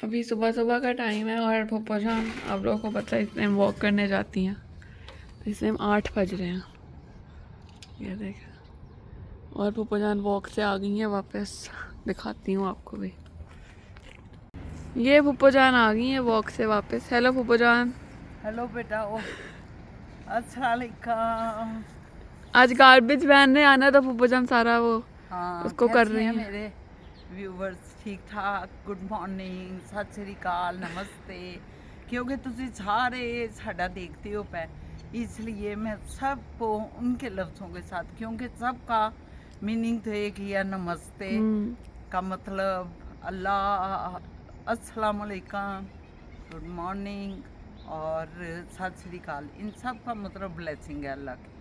अभी सुबह सुबह का टाइम है और पप्पा जान आप लोगों को पता है इस टाइम वॉक करने जाती हैं। इस टाइम 8 बज रहे हैं, ये देखें। और पप्पा जान वॉक से आ गई हैं वापस, दिखाती हूँ आपको भी। ये पप्पा जान आ गई हैं वॉक से वापस। हेलो पप्पा जान। हेलो बेटा। ओ अस्सलाम वालेकुम। आज गार्बेज वैन ने आना था पप्पा जान, सारा वो उसको कर रही हैं हैं। मेरे व्यूवर्स? ठीक ठाक। गुड मॉर्निंग, सत श्री अकाल, नमस्ते। क्योंकि तुसी सारे साडा देखते हो पे, इसलिए मैं सबको उनके लफ्ज़ों के साथ, क्योंकि सबका मीनिंग तो एक ही है, नमस्ते का मतलब अल्लाह, अस्सलाम वालेकुम, गुड मॉर्निंग और सत श्री अकाल, इन सब का मतलब ब्लेसिंग है अल्लाह की।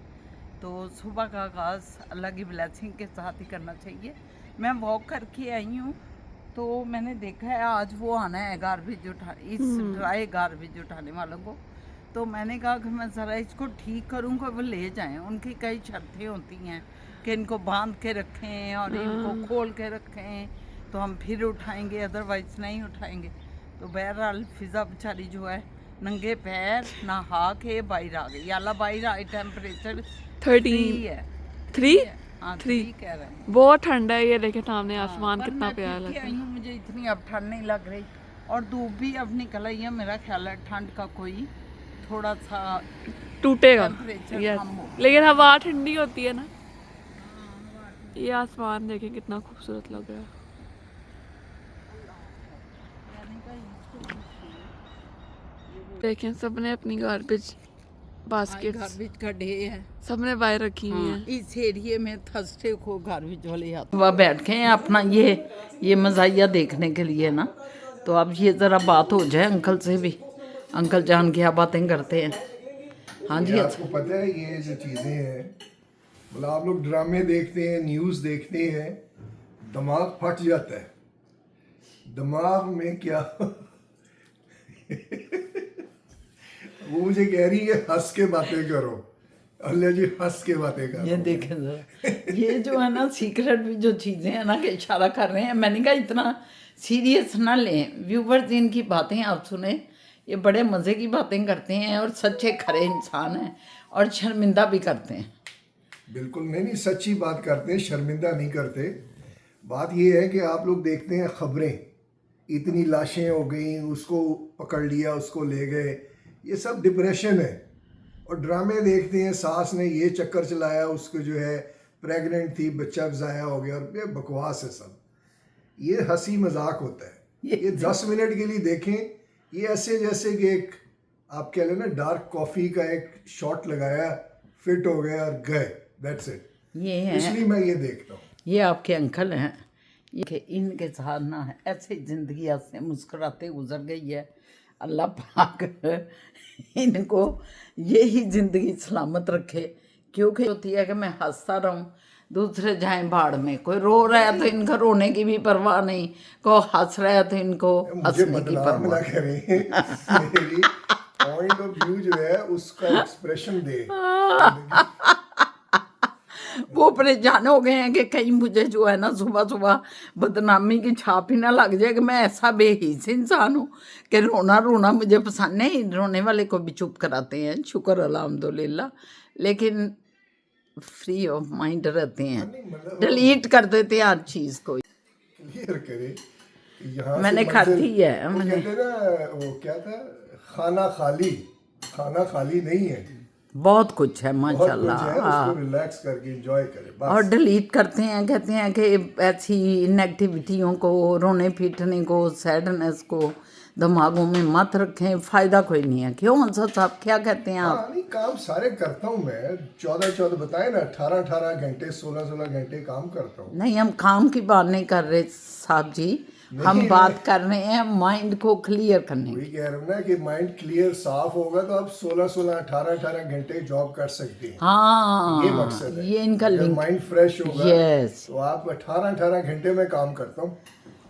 तो सुबह का आगाज़ अल्लाह की ब्लेसिंग के साथ ही करना चाहिए। मैं वॉक करके आई हूँ तो मैंने देखा है आज वो आना है गार्बेज इस ड्राई गार्बेज उठाने वालों को। तो मैंने कहा कि मैं ज़रा इसको ठीक करूँ कि वो ले जाएं। उनकी कई शर्तें होती हैं कि इनको बांध के रखें और इनको खोल के रखें तो हम फिर उठाएंगे, अदरवाइज़ नहीं उठाएंगे। तो बहरहाल फिज़ा बेचारी जो है नंगे पैर नहा के बाहर आ गई। आला बाहर आई, टेम्परेचर 13 है। 3 हाँ 3 कह रहे हैं। बहुत ठंडा है। ये देखे सामने आसमान पर कितना मैं प्यारा ठीक लगता आई है। हूँ, मुझे इतनी अब ठंड नहीं लग रही और धूप भी अब निकल आई है। मेरा ख्याल है ठंड का कोई थोड़ा सा टूटेगा टेम्परेचर यस, कम हो। लेकिन हवा ठंडी होती है ना। ये आसमान देखें कितना खूबसूरत लग रहा है। देखें सबने अपनी गार्बेज बास्केट्स गार्बेज का डे है, सबने बाहर रखी हुई हैं। इस एरिए में थर्सडे को गार्बेज वाले आते। वह बैठ के हैं अपना ये मज़ाहिया देखने के लिए ना। तो अब ये ज़रा बात हो जाए अंकल से भी। अंकल जान क्या बातें करते हैं। हाँ जी। आपको पता है ये जो चीज़ें हैं, मतलब आप लोग ड्रामे देखते हैं, न्यूज़ देखते हैं, दिमाग फट जाता है। दिमाग में क्या वो मुझे कह रही है हंस के बातें करो। अल्लाह जी हंस के बातें करो। ये देखें जरा, ये जो है ना सीक्रेट भी जो चीज़ें हैं ना कि इशारा कर रहे हैं। मैंने कहा इतना सीरियस ना लें व्यूवर्स, इनकी बातें आप सुने। ये बड़े मज़े की बातें करते हैं और सच्चे खरे इंसान हैं और शर्मिंदा भी करते हैं। बिल्कुल नहीं, सच्ची बात करते हैं, शर्मिंदा नहीं करते। बात ये है कि आप लोग देखते हैं खबरें, इतनी लाशें हो गई, उसको पकड़ लिया, उसको ले गए, ये सब डिप्रेशन है। और ड्रामे देखते हैं, सास ने ये चक्कर चलाया, उसको जो है प्रेग्नेंट थी, बच्चा ज़ाया हो गया, और ये बकवास है सब। ये हंसी मजाक होता है। ये 10 मिनट के लिए देखें। ये ऐसे जैसे कि एक आप कह लें ना डार्क कॉफ़ी का एक शॉट लगाया, फिट हो गया और गए, दैट्स इट। ये है, इसलिए मैं ये देखता हूँ। ये आपके अंकल हैं। ये इनके साथ ना है ऐसे ज़िंदगी ऐसे मुस्कुराते गुजर गई है। अल्लाह पाक इनको यही ज़िंदगी सलामत रखे। क्योंकि होती है कि मैं हंसता रहूं, दूसरे जाएं भाड़ में। कोई रो रहा है तो इनका रोने की भी परवाह नहीं, कोई हंस रहा है तो इनको मुझे हंसने की बदनाम ना परवाह। करें। मेरी पॉइंट ऑफ व्यू जो है उसका एक्सप्रेशन दे। वो परेशान हो गए हैं कि कहीं मुझे जो है ना सुबह सुबह बदनामी की छाप ही ना लग जाए कि मैं ऐसा बेहिस इंसान हूँ कि रोना रोना मुझे पसंद नहीं। रोने वाले को भी चुप कराते हैं, शुक्र अल्हम्दुलिल्लाह। लेकिन फ्री ऑफ माइंड रहते हैं, डिलीट कर देते हैं हर चीज़ को। क्लियर करे यहाँ मैंने से खाती है, वो मैंने कहते हैं ना, वो क्या था, खाना खाली नहीं है, बहुत कुछ है बहुत कुछ माशाल्लाह। है। उसको रिलैक्स करके एंजॉय करे और बस। डिलीट करते हैं, कहते हैं कि ऐसी नेगेटिविटियों को, रोने पीटने को, सैडनेस को दिमागों में मत रखें, फ़ायदा कोई नहीं है। क्यों अंसर साहब क्या कहते हैं आप? हाँ नहीं, काम सारे करता हूँ मैं, 14 बताए ना, 18 घंटे 16 घंटे काम करता हूँ। नहीं, हम काम की बात नहीं कर रहे साहब जी, हम बात कर रहे हैं माइंड को क्लियर करने की। वही कह रहा हूँ ना कि माइंड क्लियर साफ होगा तो आप 18 घंटे जॉब कर सकते हैं। हाँ, ये मकसद है। ये इनका अगर लिंक। माइंड फ्रेश होगा यस, तो आप 18 घंटे में काम करता हूँ।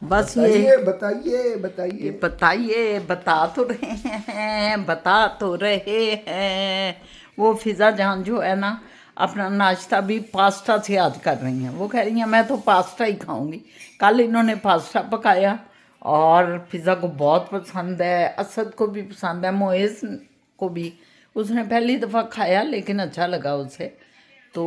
बस ये बताइए बताइए, बता तो रहे हैं। वो फिज़ा जान जो है ना अपना नाश्ता भी पास्ता से आज कर रही हैं। वो कह रही हैं मैं तो पास्ता ही खाऊंगी। कल इन्होंने पास्ता पकाया और पिज़्ज़ा को बहुत पसंद है, असद को भी पसंद है, मोइज़ को भी। उसने पहली दफ़ा खाया लेकिन अच्छा लगा उसे। तो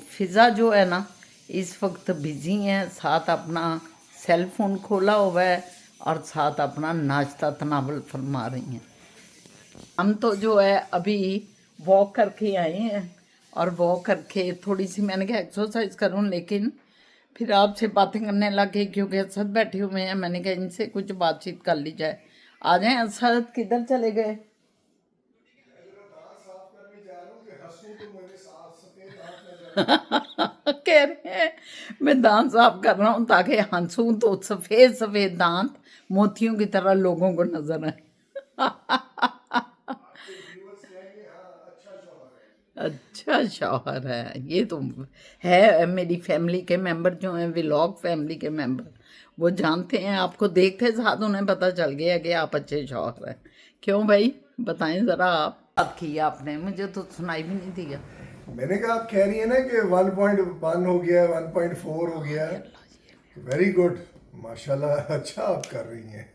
फिज़ा जो है ना इस वक्त बिज़ी हैं, साथ अपना सेल फोन खोला हुआ है और साथ अपना नाश्ता तनावल फरमा रही हैं। हम तो जो है अभी वॉक करके आए हैं और वॉक करके थोड़ी सी मैंने कहा एक्सरसाइज करूं, लेकिन फिर आपसे बातें करने लगे क्योंकि असद बैठे हुए हैं। मैंने कहा इनसे कुछ बातचीत कर ली जाए। आ जाएं। असद किधर चले गए? कह रहे हैं मैं दांत साफ कर रहा हूँ ताकि हंसूं तो सफ़ेद सफ़ेद दांत मोतियों की तरह लोगों को नजर आए। अच्छा शौहर है ये तो है। मेरी फैमिली के मेंबर जो हैं, व्लॉग फैमिली के मेंबर, वो जानते हैं, आपको देखते साथ उन्हें पता चल गया कि आप अच्छे शौहर हैं। क्यों भाई बताएं ज़रा, आप बात की आपने, मुझे तो सुनाई भी नहीं दिया। मैंने कहा आप कह रही है ना कि 1.1 हो गया, 1.4 हो गया। वेरी गुड, माशाल्लाह, अच्छा आप कर रही हैं।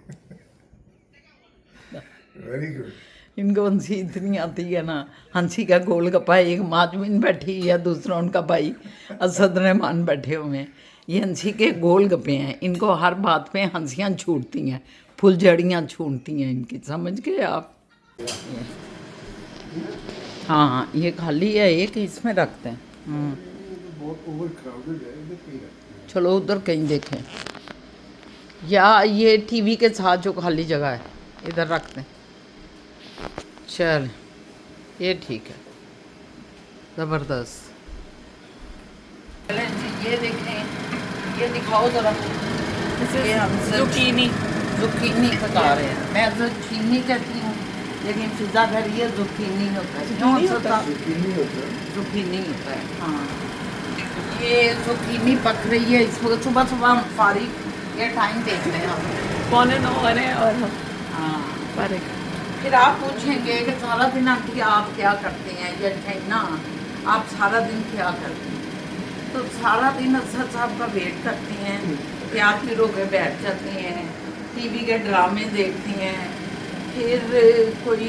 Very good. इनको हंसी इतनी आती है ना। हंसी का गोलगप्पा, एक माजमिन बैठी है, दूसरा उनका भाई असद रहमान बैठे हुए हैं। ये हंसी के गोलगप्पे हैं। इनको हर बात पे हंसियाँ छूटती हैं, फुलझड़ियाँ छूटती हैं इनकी, समझ गए आप? हाँ ये खाली है, एक इसमें रखते हैं। बहुत ओवर क्राउडेड है, इधर कहीं रखते हैं। चलो उधर कहीं देखें, या ये टीवी के साथ जो खाली जगह है इधर रखते हैं। चल ये ठीक है, ज़बरदस्त। ये देखें, ये दिखाओ ज़रा। ये हम जुकीनी जुकीनी पका रहे हैं। मैं तो चीनी कहती हूँ लेकिन फिजा घर ये जुकीनी होता है। क्यों होता है? जुकीनी होता है। हाँ ये जुकीनी पक रही है इस वक्त। सुबह सुबह हम फारिग ये टाइम देख रहे हैं हम 8:45 हैं और हम हाँ फारिग। फिर आप पूछेंगे कि सारा दिन आंटी आप क्या करते हैं, या कहना आप सारा दिन क्या करते हैं। तो सारा दिन असद साहब का वेट करते हैं, प्यार की रोके बैठ जाते हैं, टीवी के ड्रामे देखते हैं, फिर कोई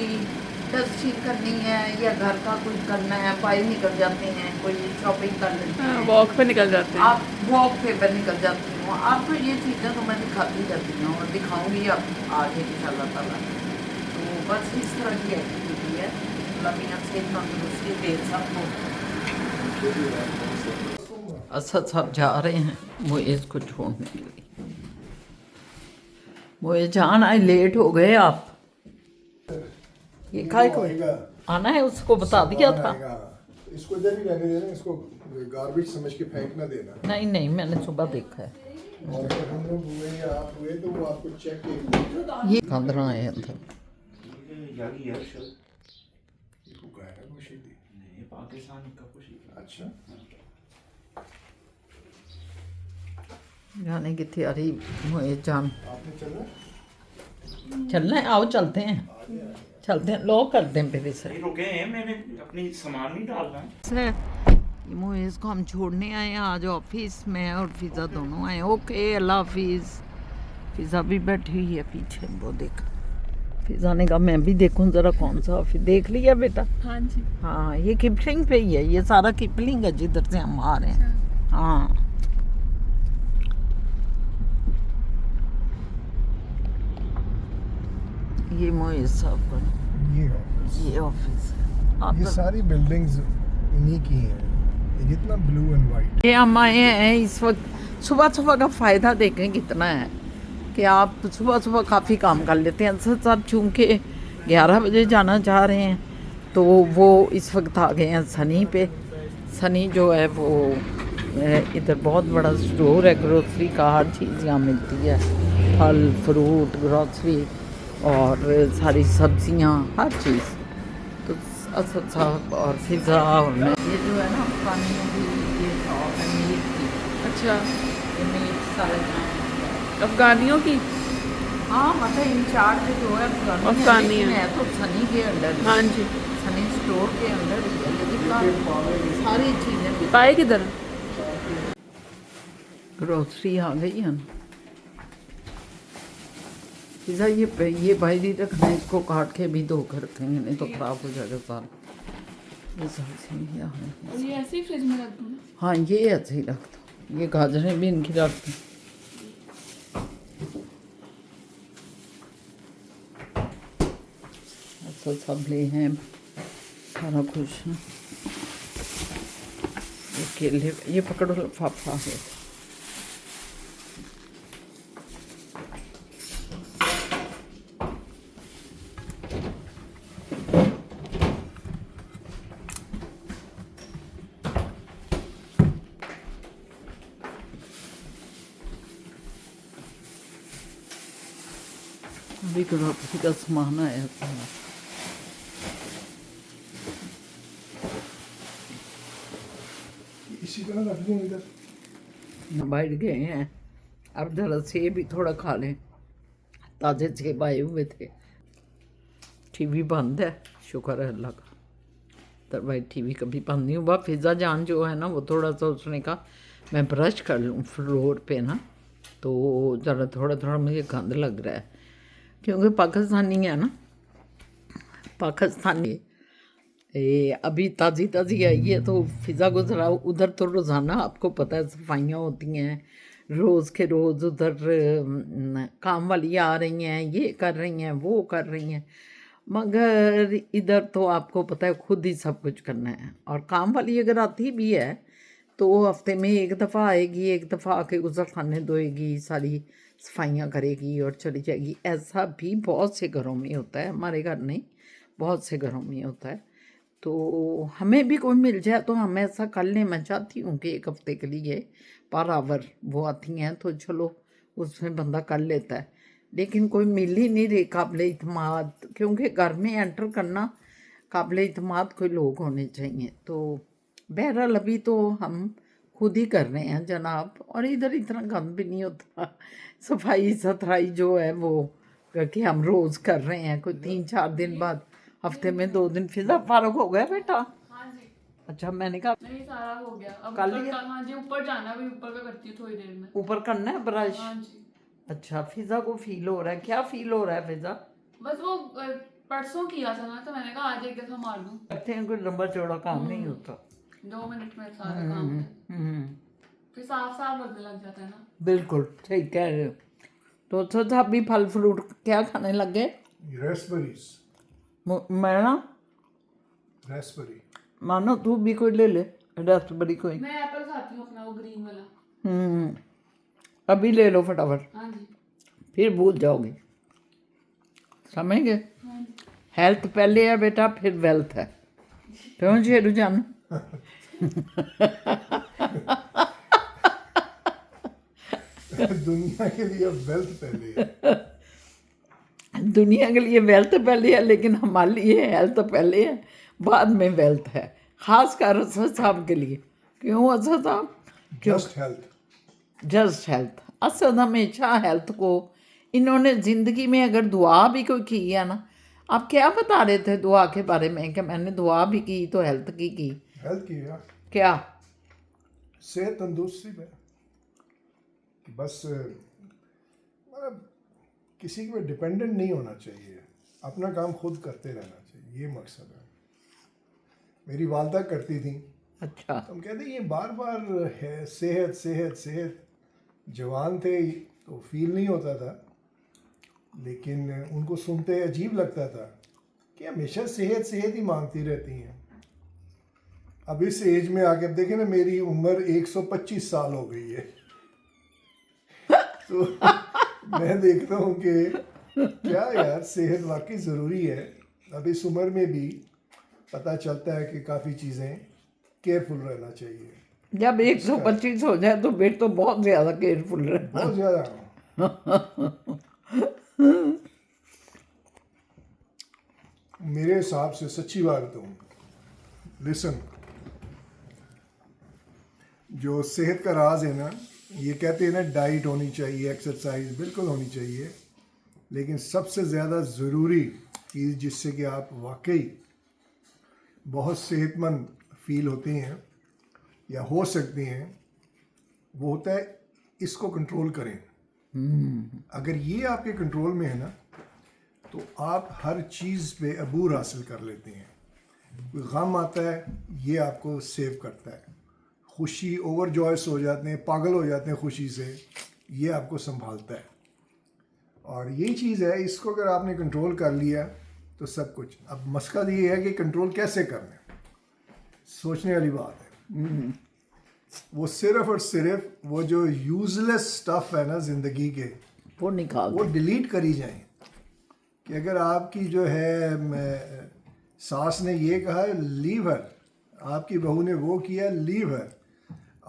डस्टिंग करनी है या घर का कुछ करना है, बाहर निकल जाते हैं, कोई शॉपिंग कर लेते हैं, वॉक पे निकल जाते हैं। आप वॉक पे निकल जाती हूँ। आपको ये चीज़ें तो मैं दिखाती जाती हूँ और दिखाऊंगी आप आगे इंशाल्लाह ताला। तो बस इस तरह की एक्टिविटी है। लमिया से तंदुरुस्ती दे सबको। असद साहब जा रहे हैं वो इसको छोड़ने के लिए। वो जान आए, लेट हो गए आप। ये खाए को आना है, उसको बता दिया था। इसको इधर ही रहने देना, इसको गार्बेज समझ के फेंक ना देना। नहीं नहीं मैंने सुबह देखा है। और अगर हम लोग हुए या आप हुए तो वो आपको चेक ये खंदरा है अंदर। अच्छा जाने की तैयारी हुए जान। आपने चलना चलना है, आओ चलते हैं, चलते हैं। लॉक कर दें फिर इसे। रुके हैं, मैंने अपनी सामान नहीं डालना है। मुझे को हम छोड़ने आए हैं आज ऑफिस में, और फिजा दोनों आए। ओके अल्लाह हाफिज़। फिजा भी बैठी हुई है पीछे, वो देख। फिजा ने कहा मैं भी देखूं जरा कौन सा ऑफिस। देख लिया बेटा? हाँ जी। हाँ ये किपलिंग पे ही है, ये सारा किपलिंग है जिधर से हम आ रहे हैं। हाँ ये मोइज साहब का ये ऑफिस है। ये सारी बिल्डिंग्स इन्हीं की हैं, ये जितना ब्लू एंड वाइट। ये हम आए हैं इस वक्त। सुबह सुबह का फ़ायदा देखें कितना है कि आप सुबह सुबह काफ़ी काम कर लेते हैं। असद साहब चूँकि 11 बजे जाना चाह रहे हैं तो वो इस वक्त आ गए हैं सनी पे। सनी जो है वो इधर बहुत बड़ा स्टोर है, ग्रोसरी का, हर चीज़ यहाँ मिलती है, फल फ्रूट ग्रोसरी और सारी सब्जियाँ, हर चीज़। तो असद साहब और फिज़ा और मैं, ये जो है ना अफगानियों की ये शॉप है मीट की। अच्छा, ये मीट सारे अफगानियों की? हाँ मतलब इंचार्ज जो है अफगानी है, है तो सनी के अंडर। हाँ जी। सनी स्टोर के अंदर ही है, लेकिन सारी चीज़ें पाए किधर? ग्रोसरी आ गई है। पिज़्ज़ा ये बाहर ही रखना है, इसको काट के भी धो कर रखेंगे, नहीं तो ख़राब हो जाएगा सारा। ये सब्जी यहाँ है। और ये ऐसे ही फ्रिज में रख दूँ ना? हाँ ये ऐसे ही रख दो, ये गाजरें भी इनकी रख दो। ऐसा सब ले हैं सारा कुछ ना। ये केले, ये पकड़ो लिफाफा है। अभी ग्रोसरी का सामान आया था। इसी तरह रख दूँ इधर। बैठ गए हैं, अब जरा सेब भी थोड़ा खा लें, ताज़े सेब आए हुए थे। टीवी बंद है, शुक्र है अल्लाह का, दरवाज़ टीवी कभी बंद नहीं हुआ। फिज़ा जान जो है ना, वो थोड़ा सा उसने कहा मैं ब्रश कर लूँ फ्लोर पे ना, तो ज़रा थोड़ा थोड़ा मुझे गंद लग रहा है, क्योंकि पाकिस्तानी है ना, पाकिस्तानी अभी ताज़ी ताज़ी आई है, तो फिज़ा को ज़रा उधर तो रोज़ाना आपको पता है सफाइयाँ होती हैं, रोज़ के रोज़ उधर काम वाली आ रही हैं, ये कर रही हैं, वो कर रही हैं, मगर इधर तो आपको पता है खुद ही सब कुछ करना है। और काम वाली अगर आती भी है तो हफ्ते में एक दफ़ा आएगी, एक दफ़ा आके गुज़रखाने धोएगी, सारी सफाइयाँ करेगी और चली जाएगी। ऐसा भी बहुत से घरों में होता है, हमारे घर नहीं, बहुत से घरों में होता है। तो हमें भी कोई मिल जाए तो हम ऐसा कर लें। मैं चाहती हूँ कि एक हफ्ते के लिए पर आवर वो आती हैं तो चलो उसमें बंदा कर लेता है, लेकिन कोई मिल ही नहीं रही काबिल इत्माद, क्योंकि घर में एंटर करना काबिल इत्माद कोई लोग होने चाहिए। तो बहरहाल अभी तो हम खुद ही कर रहे हैं जनाब, और इधर इतना गंद भी नहीं होता, सफाई सुथराई जो है वो कि हम रोज़ कर रहे हैं, कोई 3-4 दिन बाद, हफ्ते में 2 दिन। फिज़ा फारूक हो गया बेटा? हाँ जी। अच्छा मैंने कहा नहीं सारा हो गया, अब कर ऊपर लिया? हाँ जी, ऊपर जाना है, अभी ऊपर का करती हूँ थोड़ी देर में। ऊपर करना है ब्रश? हाँ जी। अच्छा फिज़ा को फील हो रहा है, क्या फील हो रहा है फिज़ा? बस वो परसों किया था ना, तो मैंने कहा आज एक दफ़ा मार दूँ। करते हैं, कोई लंबा चौड़ा काम नहीं होता। 2 मिनट में सारा काम है, फिर साफ साफ लगने लग जाता है ना। बिल्कुल सही कह रहे हो। तो साहब भी फल फ्रूट क्या खाने लग गए? रेस्पबेरीज, मैं ना रेस्पबेरी। मानो तू भी कोई ले ले रास्पबेरी कोई। मैं एप्पल खाती हूँ अपना, वो ग्रीन वाला। अभी ले लो फटाफट, हाँ जी। फिर भूल जाओगे, समझ गए? हाँ जी। हेल्थ पहले है बेटा, फिर वेल्थ है, क्यों शेरू जान? दुनिया के लिए वेल्थ पहले है। दुनिया के लिए वेल्थ पहले है, लेकिन हमारे लिए हेल्थ पहले है, बाद में वेल्थ है, खासकर असद साहब के लिए। क्यों असद साहब? Just health. Just health. Asad हमेशा हेल्थ को, इन्होंने ज़िंदगी में अगर दुआ भी कोई की है ना, आप क्या बता रहे थे दुआ के बारे में कि मैंने दुआ भी की तो हेल्थ की हेल्थ की यार, क्या? सेहत तंदुरुस्ती पे कि बस मतलब किसी पे डिपेंडेंट नहीं होना चाहिए, अपना काम खुद करते रहना चाहिए, ये मकसद है। मेरी वालदा करती थी, अच्छा तो हम कहते ये बार बार है सेहत सेहत सेहत। जवान थे तो फील नहीं होता था, लेकिन उनको सुनते अजीब लगता था कि हमेशा सेहत सेहत ही मांगती रहती हैं। अब इस एज में आके, अब देखें ना, मेरी उम्र 125 साल हो गई है। तो मैं देखता हूँ कि क्या यार, सेहत वाकई ज़रूरी है। अब इस उम्र में भी पता चलता है कि काफ़ी चीज़ें केयरफुल रहना चाहिए। जब 125 हो जाए तो फिर तो बहुत ज़्यादा केयरफुल रहना। बहुत ज़्यादा। मेरे हिसाब से सच्ची बात बताऊँ, लिसन, जो सेहत का राज है ना, ये कहते हैं ना डाइट होनी चाहिए, एक्सरसाइज बिल्कुल होनी चाहिए, लेकिन सबसे ज़्यादा ज़रूरी चीज़ जिससे कि आप वाकई बहुत सेहतमंद फील होती हैं या हो सकती हैं, वो होता है इसको कंट्रोल करें, अगर ये आपके कंट्रोल में है ना, तो आप हर चीज़ पे अबूर हासिल कर लेते हैं। कोई गम आता है, ये आपको सेव करता है। खुशी, ओवर जॉयस हो जाते हैं, पागल हो जाते हैं खुशी से, ये आपको संभालता है। और यही चीज़ है, इसको अगर आपने कंट्रोल कर लिया तो सब कुछ। अब मसला ये है कि कंट्रोल कैसे करना है, सोचने वाली बात है। वो सिर्फ और सिर्फ वो जो यूजलेस स्टफ है ना ज़िंदगी के, वो निकाल वो डिलीट करी जाएं। कि अगर आपकी जो है सास ने ये कहा लीवर, आपकी बहू ने वो किया लीवर,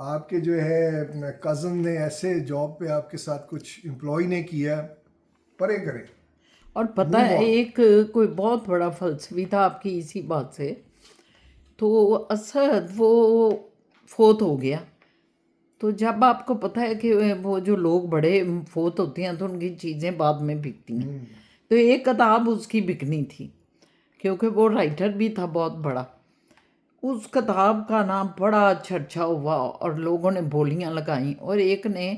आपके जो है कज़न ने ऐसे जॉब पे आपके साथ कुछ एम्प्लॉय ने किया, परे करें। और पता है एक कोई बहुत बड़ा फलसफी था आपकी इसी बात से। तो असद वो फोत हो गया, तो जब आपको पता है कि वो जो लोग बड़े फोत होते हैं तो उनकी चीज़ें बाद में बिकती हैं, तो एक किताब उसकी बिकनी थी क्योंकि वो राइटर भी था बहुत बड़ा। उस किताब का नाम बड़ा चर्चा हुआ और लोगों ने बोलियां लगाई और एक ने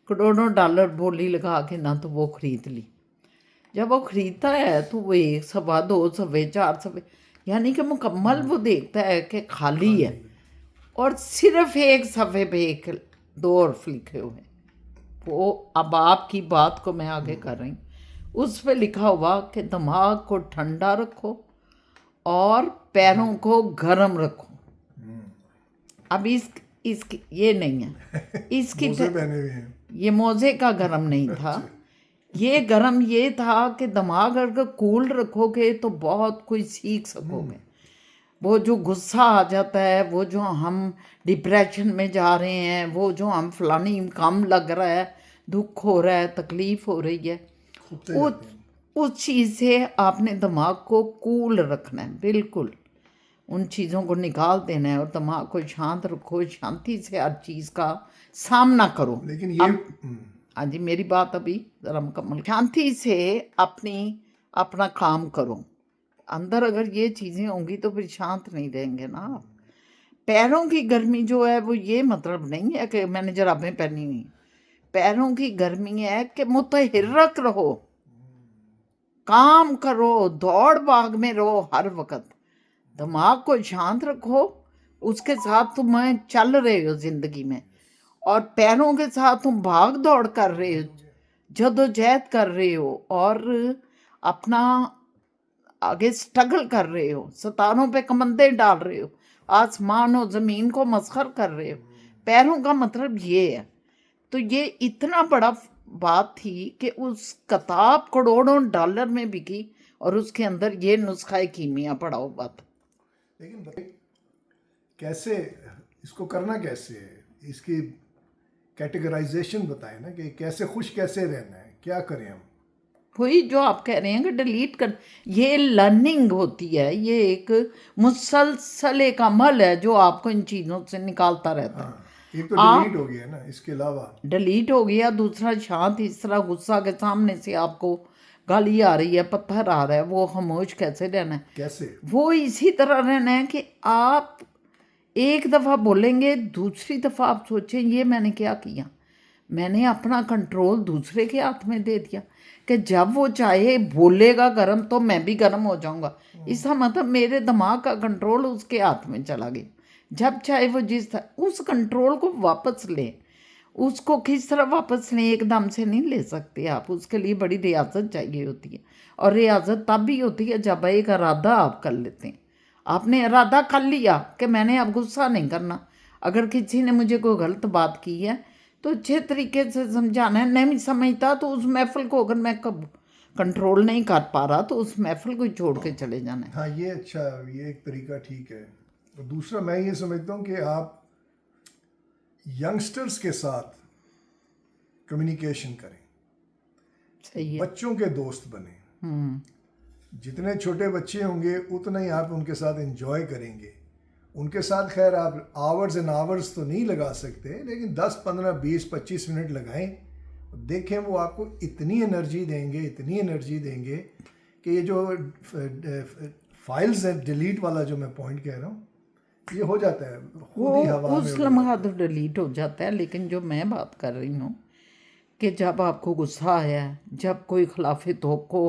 करोड़ों डॉलर बोली लगा के ना तो वो ख़रीद ली। जब वो ख़रीदता है तो वो 1 सवा 2 सवे 4 सवे यानी कि मुकम्मल वो देखता है कि खाली है और सिर्फ एक सफ़े पे 1-2 हर्फ लिखे हुए हैं। वो अब आपकी बात को मैं आगे कर रही हूँ, उस पे लिखा हुआ कि दिमाग को ठंडा रखो और पैरों को गर्म रखो। अब इसकी ये नहीं है, इसकी मोज़े पहने हुए हैं। ये मोज़े का गर्म नहीं था, ये गर्म ये था कि दिमाग अगर कूल रखोगे तो बहुत कुछ सीख सकोगे। वो जो गुस्सा आ जाता है, वो जो हम डिप्रेशन में जा रहे हैं, वो जो हम फलानी कम लग रहा है, दुख हो रहा है, तकलीफ़ हो रही है, उस चीज़ से आपने दिमाग को कूल रखना है। बिल्कुल उन चीज़ों को निकाल देना है और दिमाग को शांत रखो, शांति से हर चीज़ का सामना करो। लेकिन ये हाँ जी, मेरी बात अभी ज़रा मुकम्मल। शांति से अपना काम करो। अंदर अगर ये चीज़ें होंगी तो फिर शांत नहीं रहेंगे ना आप। पैरों की गर्मी जो है वो ये मतलब नहीं है कि मैंने जराबें पहनी हुई। पैरों की गर्मी है कि मुतहर्रिक रहो, काम करो, दौड़ भाग में रहो हर वक्त। दिमाग को शांत रखो, उसके साथ तुम चल रहे हो ज़िंदगी में, और पैरों के साथ तुम भाग दौड़ कर रहे हो, जद्दोजहद कर रहे हो और अपना आगे स्ट्रगल कर रहे हो, सितारों पे कमंदे डाल रहे हो, आसमान और ज़मीन को मसखर कर रहे हो। पैरों का मतलब ये है। तो ये इतना बड़ा बात थी कि उस किताब करोड़ों डॉलर में बिकी और उसके अंदर ये नुस्खा कीमिया पड़ा हुआ था। लेकिन कैसे इसको करना, कैसे है इसकी कैटेगराइजेशन बताएं ना, कि कैसे खुश कैसे रहना है, क्या करें हम। वही जो आप कह रहे हैं कि डिलीट कर, ये लर्निंग होती है, ये एक मुसलसल एक अमल है जो आपको इन चीज़ों से निकालता रहता है। हाँ, एक तो डिलीट हो गया ना, इसके अलावा डिलीट हो गया, दूसरा शांत। इस तरह गुस्सा के सामने से आपको गाली आ रही है, पत्थर आ रहा है, वो खामोश कैसे रहना है? कैसे वो इसी तरह रहना है कि आप एक दफ़ा बोलेंगे, दूसरी दफ़ा आप सोचें ये मैंने क्या किया, मैंने अपना कंट्रोल दूसरे के हाथ में दे दिया कि जब वो चाहे बोलेगा गर्म तो मैं भी गर्म हो जाऊंगा। इसका मतलब मेरे दिमाग का कंट्रोल उसके हाथ में चला गया। जब चाहे वो जिस उस कंट्रोल को वापस लें। उसको किस तरह वापस लें? एकदम से नहीं ले सकते आप, उसके लिए बड़ी रियाजत चाहिए होती है। और रियाजत तब भी होती है जब एक इरादा आप कर लेते हैं। आपने इरादा कर लिया कि मैंने अब गुस्सा नहीं करना, अगर किसी ने मुझे कोई गलत बात की है तो अच्छे तरीके से समझाना है। नहीं समझता तो उस महफिल को अगर मैं कब कंट्रोल नहीं कर पा रहा तो उस महफिल को छोड़ के चले जाना है। हाँ, ये अच्छा, ये एक तरीका ठीक है। और दूसरा मैं ये समझता हूँ कि आप यंगस्टर्स के साथ कम्युनिकेशन करें, सही है। बच्चों के दोस्त बने। जितने छोटे बच्चे होंगे उतना ही आप उनके साथ एंजॉय करेंगे। उनके साथ खैर आप आवर्स एंड आवर्स तो नहीं लगा सकते, लेकिन 10, 15, 20, 25 मिनट लगाएं। देखें वो आपको इतनी एनर्जी देंगे, इतनी एनर्जी देंगे कि ये जो फाइल्स है डिलीट वाला जो मैं पॉइंट कह रहा हूँ, ये हो जाता है खुद ही हवा में उस लम्हा तो डिलीट हो जाता है। लेकिन जो मैं बात कर रही हूँ कि जब आपको गुस्सा आया है, जब कोई खिलाफ तौक़ को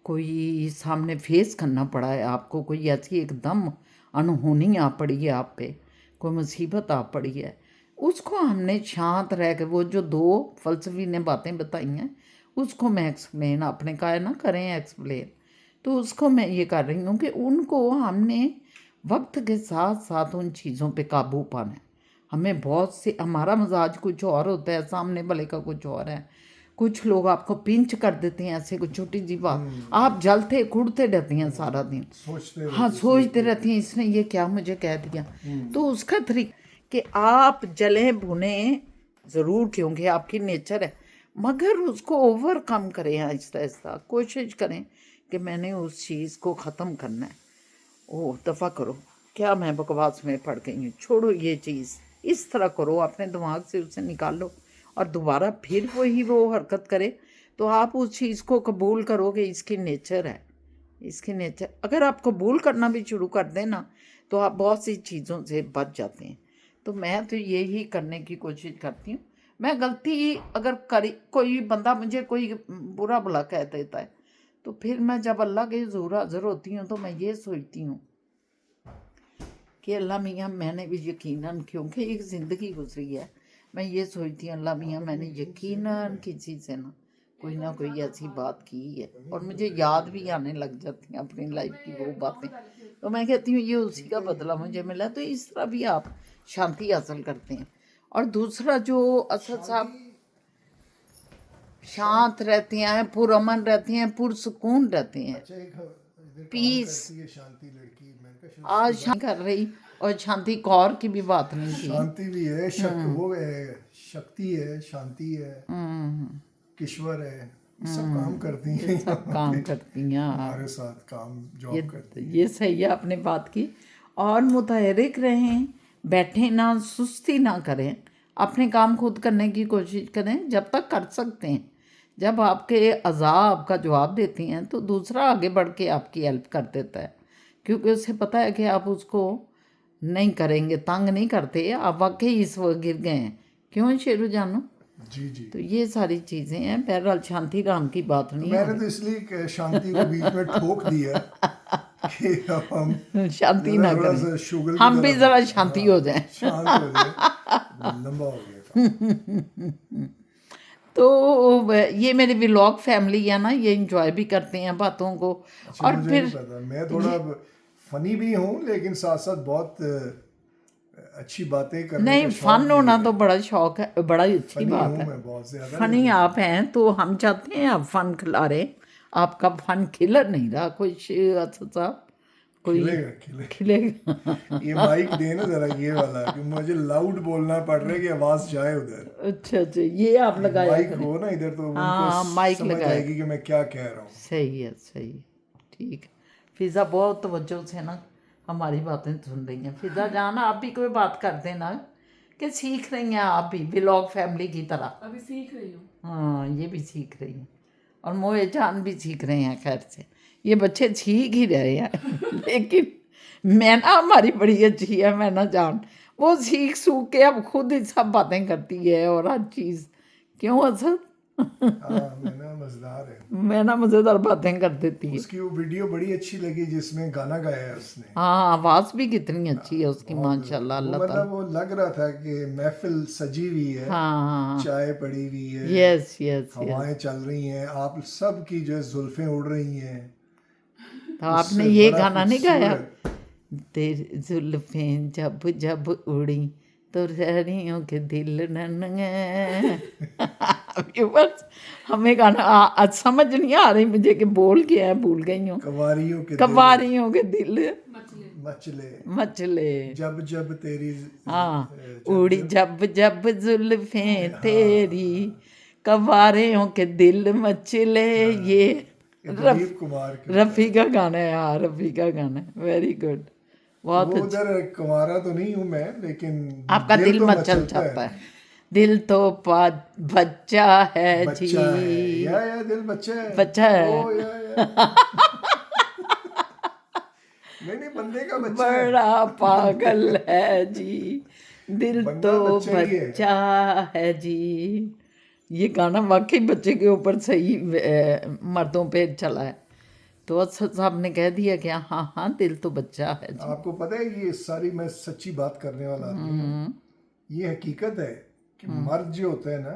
कोई सामने फेस करना पड़ा है आपको, कोई ऐसी एकदम अनहोनी आ पड़ी है आप पे, कोई मुसीबत आ पड़ी है, उसको हमने शांत रह के, वो जो 2 फ़लसफ़ी ने बातें बताई हैं उसको मैं एक्सप्लेन, आपने कहा है ना करें एक्सप्लेन, तो उसको मैं ये कर रही हूँ कि उनको हमने वक्त के साथ साथ उन चीज़ों पे काबू पाना है। हमें बहुत से, हमारा मिजाज कुछ और होता है, सामने वाले का कुछ और है। कुछ लोग आपको पिंच कर देते हैं ऐसे, कुछ छोटी सी बात आप जलते कुड़ते रहती हैं सारा दिन, सोचते हाँ सोचते रहती हैं इसने ये क्या मुझे कह दिया। तो उसका तरीका कि आप जलें भुने ज़रूर क्योंकि आपकी नेचर है, मगर उसको ओवरकम करें आहिस्ता आहिस्ता, कोशिश करें कि मैंने उस चीज़ को ख़त्म करना है। ओह दफ़ा करो, क्या मैं बकवास में पड़ गई हूँ, छोड़ो ये चीज़, इस तरह करो, अपने दिमाग से उसे निकालो और दोबारा फिर वही वो हरकत करे, तो आप उस चीज़ को कबूल करो कि इसकी नेचर है, इसकी नेचर। अगर आप कबूल करना भी शुरू कर दें ना, तो आप बहुत सी चीज़ों से बच जाते हैं। तो मैं तो यही करने की कोशिश करती हूँ। मैं गलती अगर करी, कोई बंदा मुझे कोई बुरा भला कह देता है, तो फिर मैं जब अल्लाह के हुज़ूर हाज़िर होती हूँ तो मैं ये सोचती हूँ कि अल्लाह मियाँ मैंने भी यकीनन, क्योंकि एक ज़िंदगी गुजरी है, मैं ये सोचती हूँ अल्लाह मियाँ मैंने यकीनन किसी से ना कोई ऐसी बात की है, और मुझे याद भी आने लग जाती हैं अपनी लाइफ की वो बातें, तो मैं कहती हूँ ये उसी का बदला मुझे मिला। तो इस तरह भी आप शांति हासिल करते हैं। और दूसरा जो असद साहब शांत रहते हैं, पुरअमन रहते हैं, पुरसुकून रहते हैं, अच्छा एक इधर काम पीस। करती है शांति लड़की, मैंने कहा आज शांति कर रही, और शांति कौर की भी बात नहीं की। शांति भी है, वो है, शक्ति है, शांति है, किश्वर है, ये सब काम करती हैं, सब काम करती हैं हमारे साथ काम जॉब करती हैं। ये सही है आपने बात की। और मुतहरिक रहें, बैठे ना, सुस्ती ना करें, अपने काम खुद करने की कोशिश करें जब तक कर सकते हैं। जब आपके अज़ाब का जवाब देती हैं तो दूसरा आगे बढ़ के आपकी हेल्प कर देता है, क्योंकि उसे पता है कि आप उसको नहीं करेंगे, तंग नहीं करते, आप वाकई इस वक्त गिर गए हैं। क्यों शेरू जानू? जी जी। तो ये सारी चीज़ें हैं। बहरहाल शांति राम की बात नहीं मैंने तो इसलिए शांति को बीच में ठोक दिया कि अब हम शांति ना थोड़ा सा करें, शुगर की हम भी तरफ, ज़रा शांति हो जाएं। शांत हो जाए, लंबा हो गया था। तो ये मेरी व्लॉग फैमिली है ना, ये इंजॉय भी करते हैं बातों को। अच्छा, और मुझे फिर नहीं पता, मैं थोड़ा फनी भी हूँ लेकिन साथ साथ बहुत अच्छी बातें करने नहीं, का शौक फन भी होना है। तो बड़ा शौक है, बड़ा ही अच्छी फनी बात हूँ है। मैं बहुत ज्यादा, फनी आप हैं तो हम चाहते हैं आप फन खिला रहे, आपका फन खिलर नहीं रहा कुछ असद साहब, कोई खिलेगा खिलेगा। खिलेगा। ये माइक देना जरा, ये वाला, कि मुझे लाउड बोलना पड़ रहा है कि आवाज जाए उधर। अच्छा अच्छा, ये आप लगाया माइक करें। हो ना इधर तो हाँ, उनको माइक समझ लगाया। आएगी कि मैं क्या कह रहा हूँ। सही है, सही, ठीक है। फिज़ा बहुत तवज्जो से ना हमारी बातें सुन रही हैं। फिज़ा जान आप भी कोई बात कर देना कि सीख रही हैं आप भी व्लॉग फैमिली की तरह। अभी सीख रही हूँ। हाँ, ये भी सीख रही हैं और मोए जान भी सीख रहे हैं। खैर से ये बच्चे सीख ही रहे हैं लेकिन मैं ना, हमारी बड़ी अच्छी है मैं ना जान, वो सीख सूख के अब खुद ही सब बातें करती है और हर चीज़। क्यों असद? हाँ, मैं ना मजेदार है। मैं ना मज़ेदार बातें कर देती है। उसकी वो वीडियो बड़ी अच्छी लगी जिसमें गाना गाया है उसने। हाँ, आवाज़ भी कितनी अच्छी है उसकी, माशाल्लाह, वो अल्लाह मतलब ताला। वो लग रहा था कि महफिल सजी हुई है, हाँ, चाय पड़ी हुई है, यस यस यस। हवाएं चल रही हैं, आप सब की जो है जुल्फें उड़ रही हैं। तो आपने उससे ये बड़ा गाना नहीं गाया? खूबसूरत। तेरी जुल्फें जब जब उड़ी तो रहरियों के दिल व्यूअर्स, हमें गाना आज समझ नहीं आ रही मुझे कि बोल क्या है, भूल गई हूँ। कवारियों के कवारियों के दिल मचले, मचले, जब जब तेरी हाँ, उड़ी जब जब जुल्फें तेरी, कवारियों के दिल मचले। ये दिलीप कुमार के रफ़ी का गाना है। हाँ, रफ़ी का गाना है, वेरी गुड, बहुत वो अच्छा। उधर कुंवारा तो नहीं हूँ मैं, लेकिन आपका दिल तो मचल मचलता जाता है। दिल तो बच्चा है जी, बच्चा है या दिल बच्चा है, बच्चा है। ओ या नहीं बंदे का बच्चा है। बड़ा पागल है जी, दिल बंदा तो बच्चा ही है। बच्चा है जी, ये गाना वाकई बच्चे के ऊपर सही मर्दों पे चला है। तो असद साहब ने कह दिया कि हाँ हाँ दिल तो बच्चा है जी। आपको पता है ये सारी मैं सच्ची बात करने वाला आदमी हूँ। ये हकीकत है कि मर्द जो होता है ना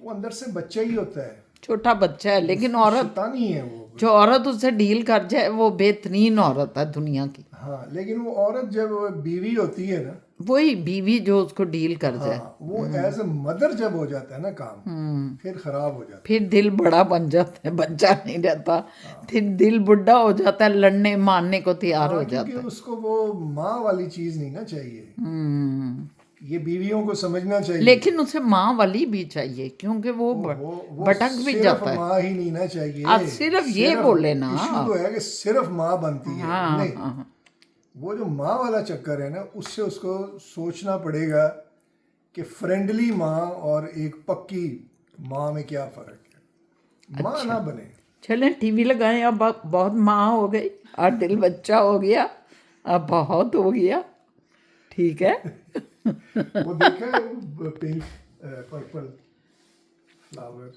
वो अंदर से बच्चा ही होता है, छोटा बच्चा है, लेकिन औरत शैतानी है वो। जो औरत उससे डील कर जाए वो बेहतरीन औरत है दुनिया की। हाँ, लेकिन वो औरत जब बीवी होती है ना, वही बीवी जो उसको डील कर जाए, हाँ, वो एज ए मदर जब हो जाता है ना काम, फिर खराब हो जाता है। फिर दिल बड़ा बन जाता है, बच्चा नहीं रहता। फिर दिल बुढ़ा हो जाता है, लड़ने मारने को तैयार हो जाता क्योंकि है। उसको वो माँ वाली चीज नहीं ना चाहिए। हम्म। ये बीवियों को समझना चाहिए। लेकिन उसे माँ वाली भी चाहिए, क्योंकि वो वो भटक भी सिर्फ जाता है। माँ ही नहीं ना चाहिए। आप सिर्फ ये बोले ना। इशू तो है कि सिर्फ माँ बनती है, हाँ, नहीं। हाँ। वो जो माँ वाला चक्कर है ना, उससे उसको सोचना पड़ेगा कि फ्रेंडली माँ और एक पक्की माँ में क्या फर्क है। माँ ना बने। चलें टीवी लगाएं, अब बहुत माँ हो गई और दिल बच्चा हो गया, अब बहुत हो गया, ठीक है। वो देखा है वो पिंक पर्पल फ्लावर।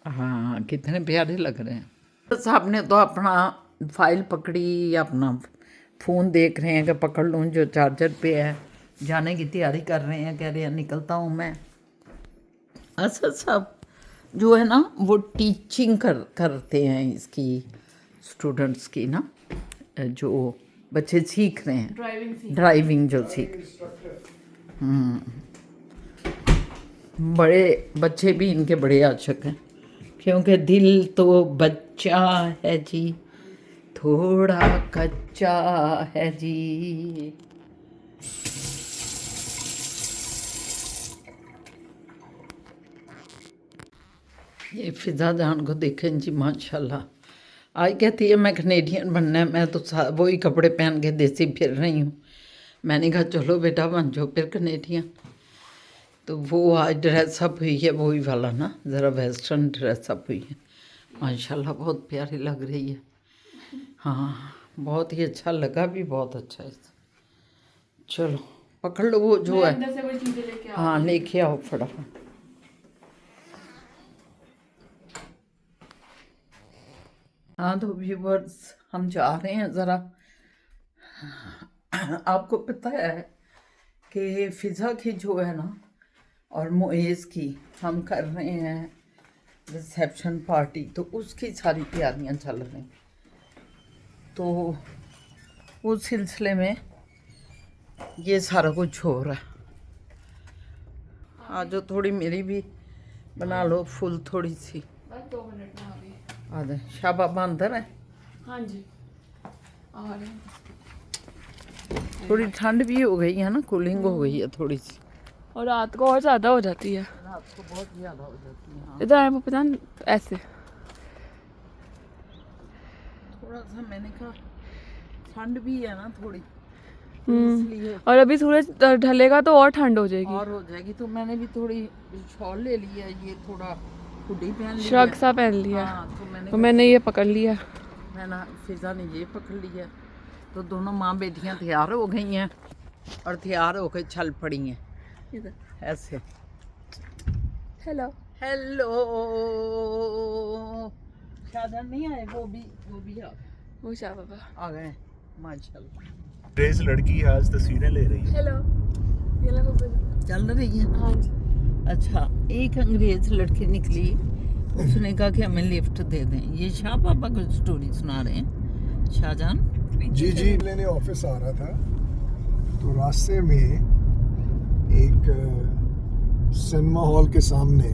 हाँ कितने प्यारे लग रहे हैं। साहब ने तो अपना फाइल पकड़ी, अपना फ़ोन देख रहे हैं कि पकड़ लूँ, जो चार्जर पे है। जाने की तैयारी कर रहे हैं, कह रहे हैं निकलता हूँ मैं। असद साहब जो है ना वो टीचिंग करते हैं इसकी, स्टूडेंट्स की ना, जो बच्चे सीख रहे हैं ड्राइविंग जो सीख। बड़े बच्चे भी इनके बड़े आशिक हैं, क्योंकि दिल तो बच्चा है जी, थोड़ा कच्चा है जी। ये फिजा जान को देखें जी, माशाल्लाह। आज कहती है मैं कनेडियन बनना है, मैं तो वही कपड़े पहन के देसी फिर रही हूँ। मैंने कहा चलो बेटा बन जाओ फिर कनेडियन। तो वो आज ड्रेसअप हुई है, वही वाला ना, ज़रा वेस्टर्न ड्रेसअप हुई है। माशाल्लाह बहुत प्यारी लग रही है। हाँ बहुत ही अच्छा लगा भी, बहुत अच्छा है। चलो पकड़ लो वो जो है। हाँ लेके आओ फटाफट। हाँ तो व्यूवर्स हम जा रहे हैं ज़रा। आपको पता है कि फ़िज़ा की जो है ना और मुएज़ की हम कर रहे हैं रिसेप्शन पार्टी, तो उसकी सारी तैयारियां चल रही। तो उस सिलसिले में ये सारा कुछ हो रहा है। आज जो थोड़ी मेरी भी बना लो फुल थोड़ी सी। बस 2 मिनट में आ गई। आ जाए। शाबाब अंदर है। हाँ जी आ रहे हैं। थोड़ी ठंड भी हो गई है ना, कूलिंग हो गई है थोड़ी सी। और रात को और ज़्यादा हो जाती है। रात को बहुत ज़्यादा हो जाती है। हाँ। इधर आए पता ऐसे थोड़ा सा मैंने कहा ठंड भी है ना थोड़ी, इसलिए और अभी सूरज ढलेगा तो और ठंड हो जाएगी। और हो जाएगी। तो मैंने भी थोड़ी शॉल ले लिया, ये थोड़ा हुडी पहन लिया, श्रग सा पहन लिया। हाँ, तो मैंने ये पकड़ लिया। मैंने फिजा ने ये पकड़ लिया। तो दोनों माँ बेटियाँ तैयार हो गई हैं और तैयार होकर चल पड़ी हैं ऐसे। हेलो हेलो शाहजहान नहीं आए, वो भी वो शाबाबा आ गए माशाल्लाह। अंग्रेज लड़की आज तस्वीरें ले रही है। हेलो ये लो चल रही है। हाँ जी। अच्छा एक अंग्रेज लड़की निकली, उसने कहा कि हमें लिफ्ट दे दें। ये शाह पापा को स्टोरी सुना रहे हैं शाहजहान जी जी, मैंने ऑफिस आ रहा था तो रास्ते में एक सिनेमा हॉल के सामने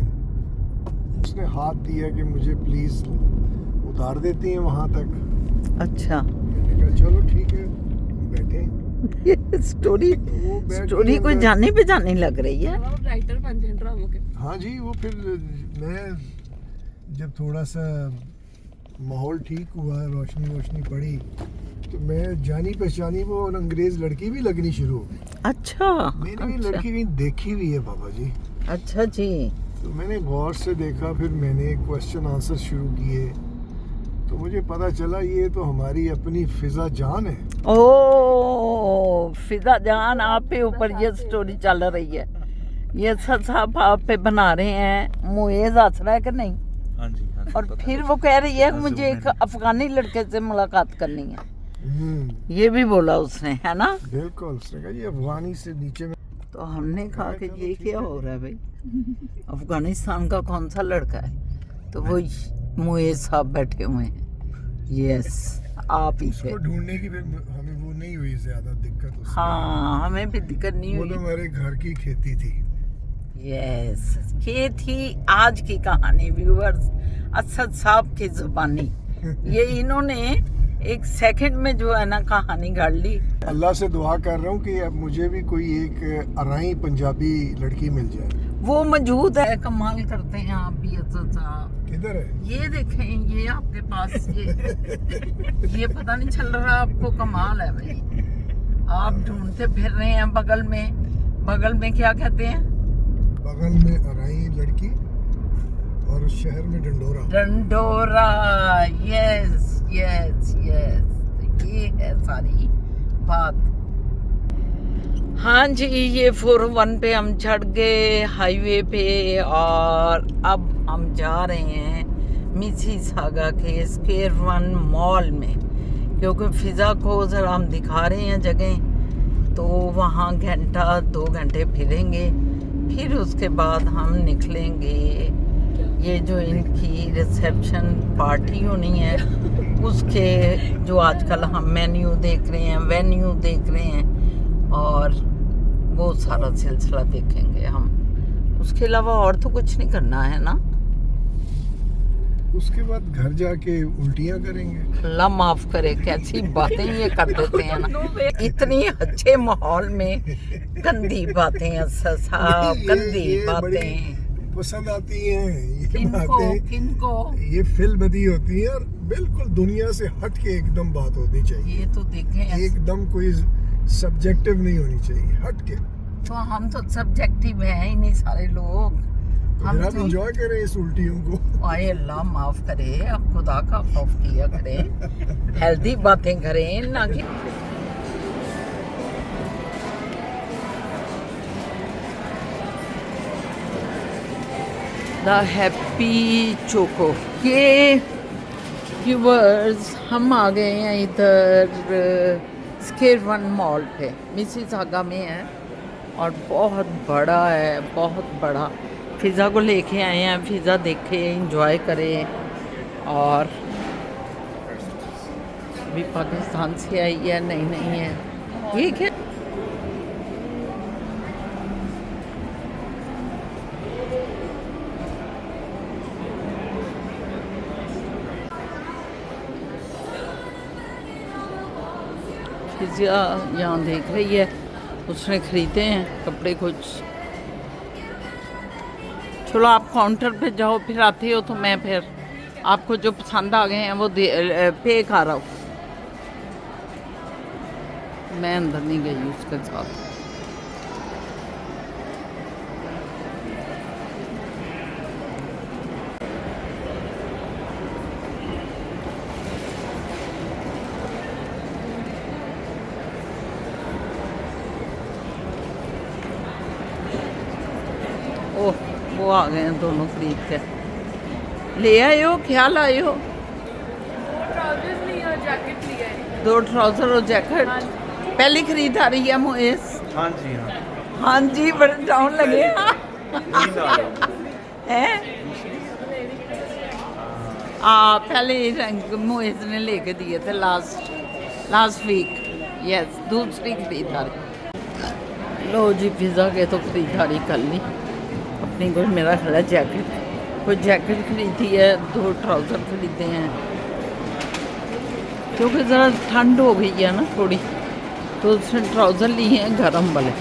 उसने हाथ दिया कि मुझे प्लीज़ उतार देती हैं वहाँ तक। अच्छा मैंने कहा चलो ठीक है बैठे। ये स्टोरी वो बैठ स्टोरी गई कोई अंदर। जाने पे जाने लग रही है। राइटर बन जाए ड्रामों के। हाँ जी, वो फिर मैं जब थोड़ा सा माहौल ठीक हुआ, रोशनी पड़ी, तो मैं जानी पहचानी वो अंग्रेज लड़की भी लगनी शुरू हो गई। अच्छा मैंने भी अच्छा, लड़की भी देखी हुई है बाबा जी। अच्छा जी। तो मैंने गौर से देखा, फिर मैंने क्वेश्चन आंसर शुरू किए, तो मुझे पता चला ये तो हमारी अपनी फिजा जान है। ओ फिजा जान, आप पे ऊपर ये स्टोरी चल रही है ये असद साहब आप पे बना रहे हैं, मुएज हंस रहा है कि नहीं? हाँ जी हाँ जी, और पता फिर है। वो कह रही है कि हाँ, मुझे Zoom एक में। अफगानी लड़के से मुलाकात करनी है, ये भी बोला उसने, है ना? बिल्कुल उसने कहा ये अफगानी से नीचे में। तो हमने कहा कि ये क्या हो रहा है भाई, अफगानिस्तान का कौन सा लड़का है? तो वो मुएज साहब बैठे हुए हैं। यस, आप ही थे। उसको ढूंढने की फिर हमें वो नहीं हुई ज्यादा दिक्कत उसकी। हाँ, हमें भी दिक्कत नहीं वो तो हुई। हमारे घर की खेती थी। यस, ये थी आज की कहानी व्यूअर्स, असद साहब की जुबानी। ये इन्होंने एक सेकंड में जो है ना कहानी गाड़ ली। अल्लाह से दुआ कर रहा हूँ कि अब मुझे भी कोई एक अराई पंजाबी लड़की मिल जाए। वो मौजूद है, कमाल करते हैं आप भी असद साहब। किधर है? ये देखें, ये आपके पास ये पता नहीं चल रहा आपको, कमाल है भाई। आप ढूंढते फिर रहे हैं बगल में क्या कहते हैं? बगल में अराई लड़की और शहर में dandora. Dandora, yes yes yes, तो ये है सारी बात। हाँ जी, ये 401 पे हम चढ़ गए हाईवे पे, और अब हम जा रहे हैं मिसिसागा के स्क्वायर वन मॉल में, क्योंकि फिजा को ज़रा हम दिखा रहे हैं जगह, तो वहाँ घंटा 2 घंटे फिरेंगे, फिर उसके बाद हम निकलेंगे। ये जो इनकी रिसेप्शन पार्टी होनी है उसके, जो आजकल हम मेन्यू देख रहे हैं, वेन्यू देख रहे हैं, और वो सारा सिलसिला देखेंगे हम। उसके अलावा और तो कुछ नहीं करना है ना। उसके बाद घर जाके उल्टियाँ करेंगे। अल्लाह माफ करे, कैसी बातें ये कर देते हैं ना, इतनी अच्छे माहौल में गंदी बातें, असद साहब, ये गंदी बड़ी बातें। पसंद आती हैं ये किनको बातें। किनको? ये फिल्मदी होती है और बिल्कुल दुनिया से हट के एकदम बात होनी चाहिए। ये तो देखें, एकदम कोई सब्जेक्टिव नहीं होनी चाहिए, हट के। तो हम तो सब्जेक्टिव हैं ही नहीं सारे लोग। हम आप तो एंजॉय करें इस उल्टियों को। आए, अल्लाह माफ करे, अब खुदा का खौफ किया करें, हेल्दी बातें करें ना कि द हैप्पी चोको। ये व्यूअर्स, हम आ गए हैं इधर स्क्वायर वन मॉल पे, मिसिसागा में है, और बहुत बड़ा है, बहुत बड़ा। फिज़ा को लेके आए हैं, फिज़ा देखे, एंजॉय करें। और अभी पाकिस्तान से आई है, नहीं है ये क्या? फिज़ा यहाँ देख रही है, उसने ख़रीदे हैं कपड़े कुछ। चलो आप काउंटर पे जाओ, फिर आते हो तो मैं फिर आपको जो पसंद आ गए हैं वो पे कर रहा हूँ। मैं अंदर नहीं गई उसके साथ। ओह, वो आ गए हैं दोनों खरीद के। ले आए हो, क्या लाए हो? दो ट्राउजर और जैकेट। पहली खरीदारी है मोएस। हाँ जी हाँ। हाँ जी, बड़े डाउन लगे हैं। पहले रंग मोएस ने लेके दिए थे लास्ट वीक। यस, दूसरी खरीदारी। लो जी, पिज़्ज़ा के तो खरीदारी कर ली अपनी। कुछ मेरा ख्याल है जैकेट, कुछ जैकेट खरीदी है, 2 ट्राउज़र खरीदे हैं, क्योंकि ज़रा ठंड हो गई है ना थोड़ी, तो उसने ट्राउज़र लिए हैं गर्म वाले,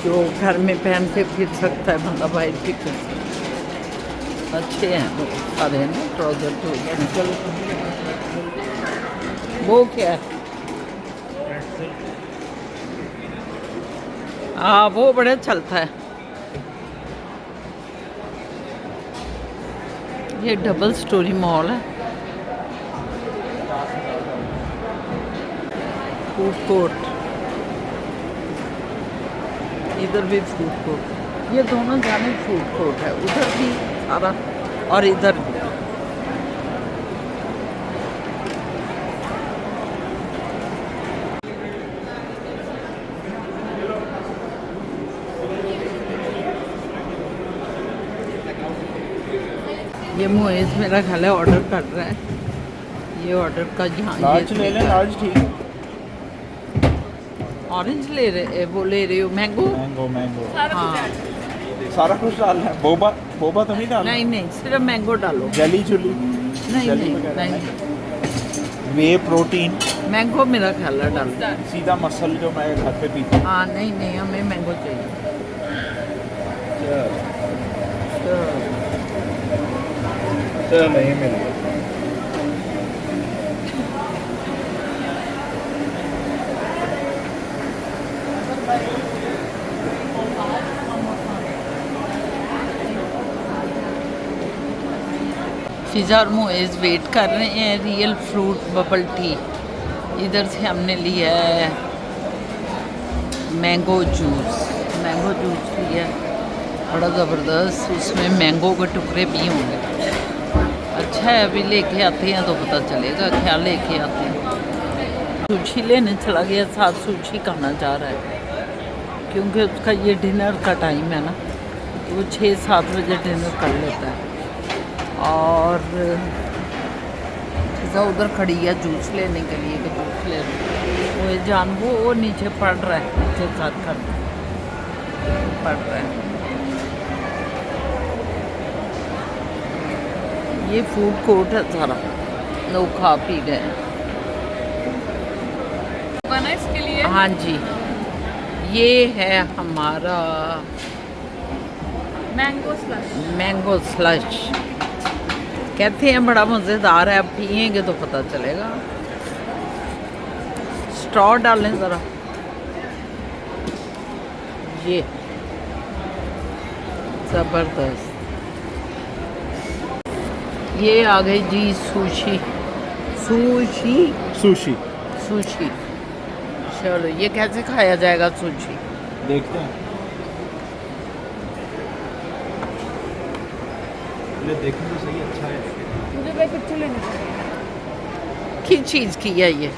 जो घर में पहन के फिर सकता है बंदा, बाहर फिर सकता है। अच्छे हैं वो सारे ना ट्राउज़र, जो अंकल। वो क्या है? हाँ, वो बड़ा चलता है। ये डबल स्टोरी मॉल है। फूड कोर्ट, इधर भी फूड कोर्ट। ये दोनों जाने फूड कोर्ट है, उधर भी सारा और इधर भी। ये मोइज मेरा ख्याल है ऑर्डर कर रहा है, ये ऑर्डर का यहाँ लार्ज ले लें, लार्ज ठीक है। ऑरेंज ले रहे, वो ले रहे हो मैंगो? मैंगो मैंगो हाँ सारा कुछ डालना है। बोबा बोबा तो नहीं डालना? नहीं नहीं, सिर्फ मैंगो डालो। जली जुली नहीं जली नहीं वगैरह नहीं, वे प्रोटीन मैंगो मेरा ख्याल है डालो। सीधा मसल जो मैं घर पे पीता हूँ। हाँ नहीं नहीं, हमें मैंगो चाहिए। चल नहीं मिल गया। फिज़ा और मोइज वेट कर रहे हैं रियल फ्रूट बबल टी। इधर से हमने लिया है मैंगो जूस लिया है, बड़ा ज़बरदस्त, उसमें मैंगो के टुकड़े भी होंगे। अच्छा है, अभी लेके आते हैं तो पता चलेगा क्या लेके आते हैं। सूची लेने चला गया, साथ सूची खाना चाह रहा है क्योंकि उसका ये डिनर का टाइम है ना, तो वो 6-7 बजे डिनर कर लेता है। और फिजा उधर खड़ी है जूस लेने के लिए कि जूस ले वो ये जान वो नीचे पड़ रहा है, नीचे साथ कर पड़ रहा है। ये फूड कोर्ट है सारा, लोग खा पी गए हैं। बना इसके लिए। हाँ जी, ये है हमारा मैंगो स्लश। कहते हैं बड़ा मज़ेदार है, अब पिएंगे तो पता चलेगा। स्ट्रॉ डालें ज़रा। ये ज़बरदस्त। ये आ गई जी सुशी। सुशी चलो, ये कैसे खाया जाएगा सुशी? देखते हैं। ले देखें तो सही, अच्छा है। मुझे भाई पिक्चर लेने चाहिए। किस चीज़ की है ये?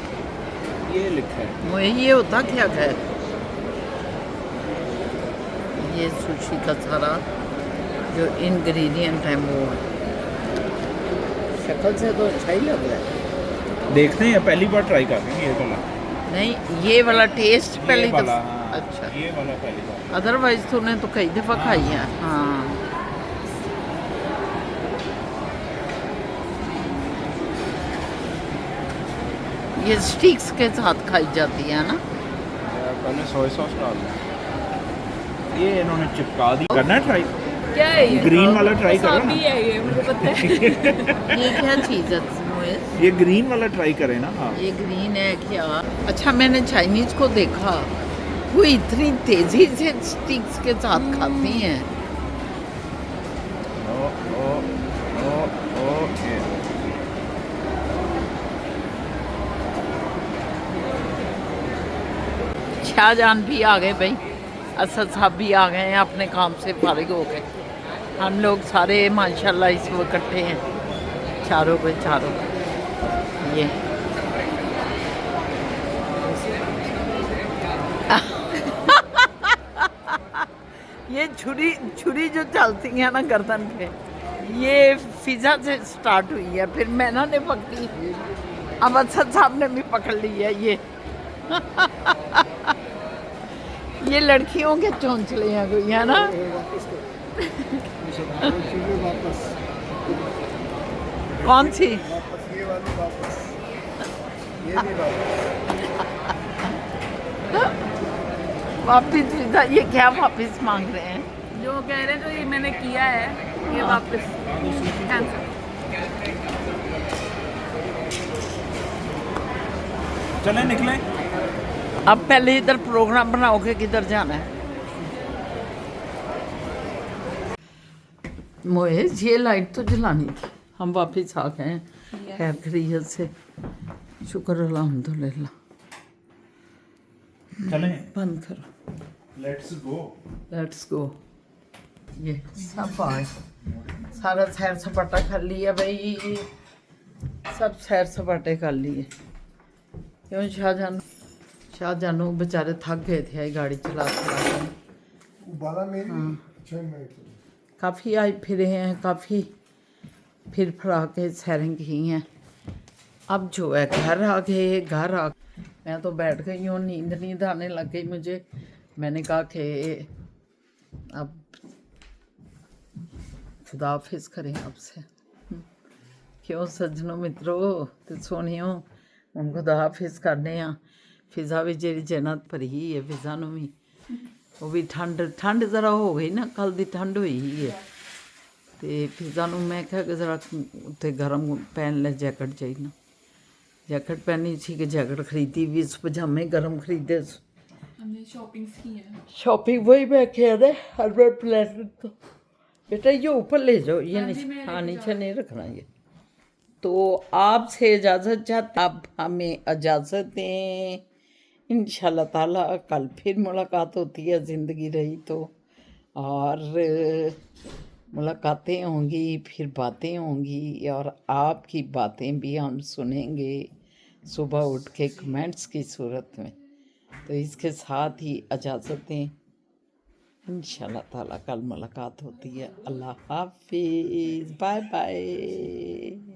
ये लिखा है। मुझे ये होता क्या है? ये सुशी का सारा जो इंग्रेडिएंट है वो है। शक्ल से तो अच्छा ही लग रहा है। देखते हैं, पहली बार ट्राई कर रहे हैं ये वाला। नहीं, ये वाला टेस्ट ये पहली वाला, दफा। हाँ, अच्छा, ये वाला पहली बार। अदरवाइज तूने तो कई दफ़ा खाई है। हाँ, ये स्टिक्स के साथ खाई जाती है ना? पहले सोया सॉस डाल दें। ये इन्होंने चिपका दी। करना है ट्राई? क्या है ये? ग्रीन वाला ट्राई करो ना। वसाबी है ये, मुझे पता है। ये क्या चीज़ है मोहित? ये ग्रीन वाला ट्राई करें ना। हाँ, ये ग्रीन है क्या? अच्छा, मैंने चाइनीज को देखा, वो इतनी तेजी से स्टिक्स के साथ खाती हैं। ओ ओ ओ ओके। शाहजहान भी आ गए भाई, असद साहब भी आ गए हैं अपने काम से फारिग हो गए। हम लोग सारे माशाल्लाह इस वक्त इकट्ठे हैं, चारों पे चारों। ये ये छुरी जो चलती है ना गर्दन पे, ये फिजा से स्टार्ट हुई है, फिर मैना ने पकड़ी, अब असद साहब ने भी पकड़ ली है। ये लड़कियों के चौंचले हैं कोई, है ना? कौन सी? ये वाली वापस, ये भी वापिस पिज्जा, ये क्या वापस मांग रहे हैं? जो कह रहे हैं जो ये मैंने किया है ये वापस कैंसिल। चलें निकलें। अब पहले इधर प्रोग्राम बनाओ कि किधर जाना है। मोहित, ये लाइट तो जलानी थी। हम वापस आ गए हैं खैर खैरियत से, शुक्र अल्हम्दुलिल्लाह। चलें, बंद करो। Let's go. Let's go. ये सब आए, सारा सैर सपाटा कर लिया भाई, सब सैर सपाटे कर लिए। क्यों शाहजहानू बेचारे थक गए थे गाड़ी चला के। बाला मेरी 6 मिनट काफ़ी आए फिरे हैं, काफ़ी फिर फरा के सैरें की हैं। अब जो है घर आ गए, मैं तो बैठ गई हूँ, नींद आने लग गई मुझे। मैंने कहा कि अब खुदा हाफिज़ करें आपसे। क्यों सज्जनों मित्रों ते सोनियो, ਹੁਣ खुदा हाफिज़ करने ਆ। फिज़ा भी ਜਿਹੜੀ जन्नत भरी ही है, फिज़ा ਨੂੰ ਵੀ ਉਹ ਵੀ ਠੰਡ ਜ਼ਰਾ ਹੋ ਗਈ ਨਾ, ਕੱਲ ਦੀ ਠੰਡ ਹੋਈ ਹੀ ਹੈ। ਤੇ ਫਿਜ਼ਾ ਨੂੰ ਮੈਂ ਕਿਹਾ ਕਿ ਜ਼ਰਾ ਉੱਤੇ ਗਰਮ ਪਹਿਨ ਲੈ, ਜੈਕਟ ਚਾਹੀਦਾ। जैकेट पहनी थी कि जैकेट खरीदी भी, इस पजामे गर्म खरीदे। हमने शॉपिंग की है। शॉपिंग वही मैं कह रहे हर्बल प्लेनेट तो बेटा ये ऊपर ले जाओ, ये नीचे नहीं रखना ये। तो आपसे इजाज़त चाहते, आप हमें इजाज़त दें। इंशाल्लाह ताला कल फिर मुलाकात होती है, ज़िंदगी रही तो, और मुलाकातें होंगी, फिर बातें होंगी, और आपकी बातें भी हम सुनेंगे सुबह उठ के कमेंट्स की सूरत में। तो इसके साथ ही इजाज़त दें, इंशाल्लाह ताला कल मुलाकात होती है। अल्लाह हाफिज़, बाय बाय।